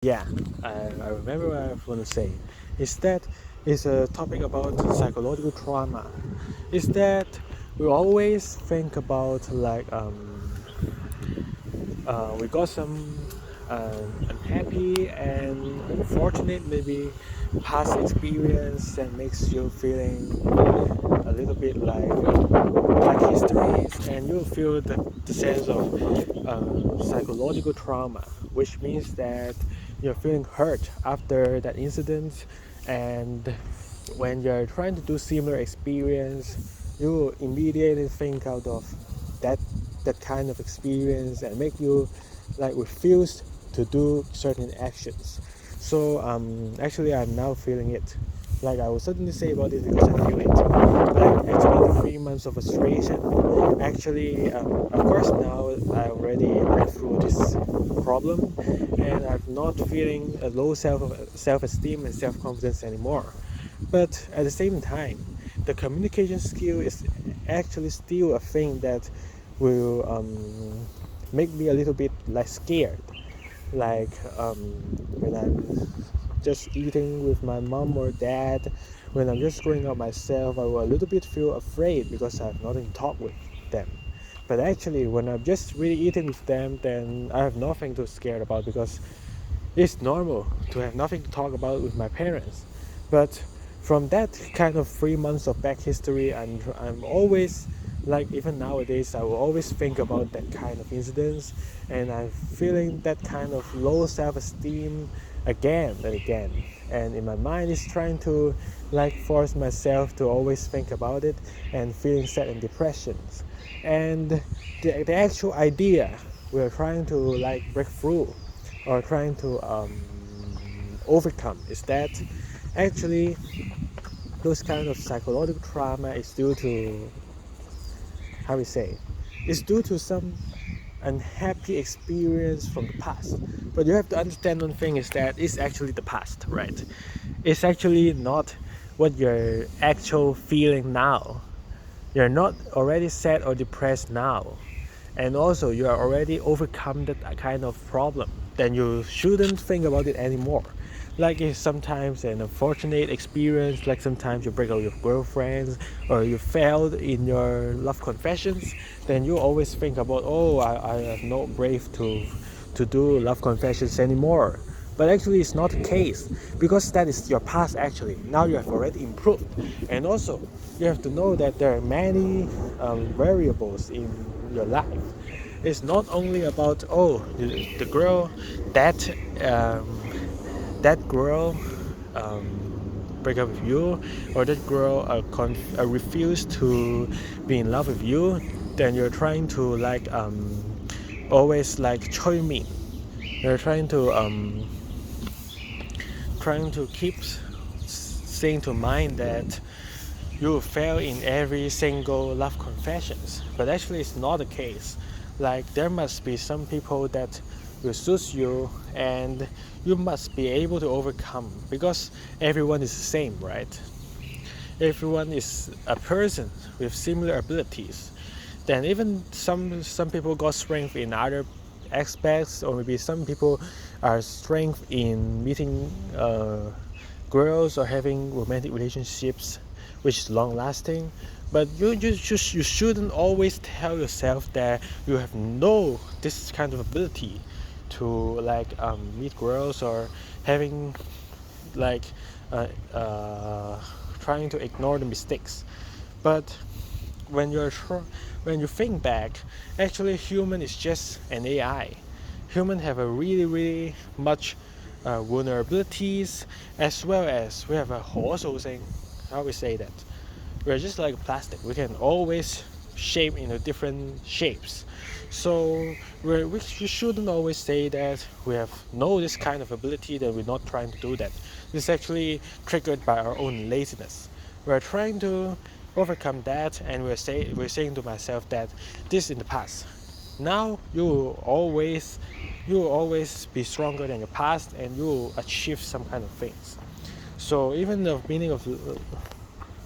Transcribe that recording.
Yeah, I remember what I want to say. Is that is a topic about psychological trauma. Is that we always think about we got some unhappy and unfortunate maybe past experience that makes you feeling a little bit like histories, and you feel the sense of psychological trauma, which means that you're feeling hurt after that incident. And when you're trying to do similar experience, you immediately think out of that that kind of experience and make you like refuse to do certain actions. So actually I'm now feeling it. Like I will certainly say about it because I feel it. Like actually the 3 months of frustration. Actually, of course now I already went through this problem, and I'm not feeling a low self-esteem and self-confidence anymore. But at the same time, the communication skill is actually still a thing that will make me a little bit like scared. Like when I'm just eating with my mom or dad, when I'm just growing up myself, I will a little bit feel afraid because I have nothing to talk with them. But actually, when I'm just really eating with them, then I have nothing to scared about because it's normal to have nothing to talk about with my parents. But from that kind of 3 months of back history, I'm always like, even nowadays I will always think about that kind of incidents, and I'm feeling that kind of low self-esteem again and again. And in my mind is trying to like force myself to always think about it and feeling sad and depressions. And the actual idea we're trying to like break through or trying to overcome is that actually those kind of psychological trauma is due to, how we say, is due to some unhappy experience from the past. But you have to understand one thing is that it's actually the past, right? It's actually not what you're actual feeling now. You're not already sad or depressed now, and also you are already overcome that kind of problem, then you shouldn't think about it anymore. Like if sometimes an unfortunate experience, like sometimes you break up with your girlfriends or you failed in your love confessions, then you always think about, oh, I have no brave to do love confessions anymore. But actually it's not the case, because that is your past. Actually now you have already improved. And also you have to know that there are many variables in your life. It's not only about, oh, the girl that um, that girl break up with you, or that girl refuse to be in love with you, then you're trying to like always like choy me. You're trying to keep saying to mind that you fail in every single love confessions. But actually it's not the case. Like there must be some people that will suit you, and you must be able to overcome, because everyone is the same, right? Everyone is a person with similar abilities. Then even some people got strength in other aspects, or maybe some people are strength in meeting girls or having romantic relationships which is long lasting. But you shouldn't always tell yourself that you have no this kind of ability to like meet girls, or having like uh, uh, trying to ignore the mistakes. But when when you think back, actually human is just an AI. Human have a really much vulnerabilities, as well as we have a 活受性. How we say that? We're just like plastic. We can always shape into different shapes. So we shouldn't always say that we have no this kind of ability, that we're not trying to do that. This is actually triggered by our own laziness. We're trying to overcome that, and we're saying to myself that this is in the past. Now you will always be stronger than your past, and you will achieve some kind of things. So even the meaning of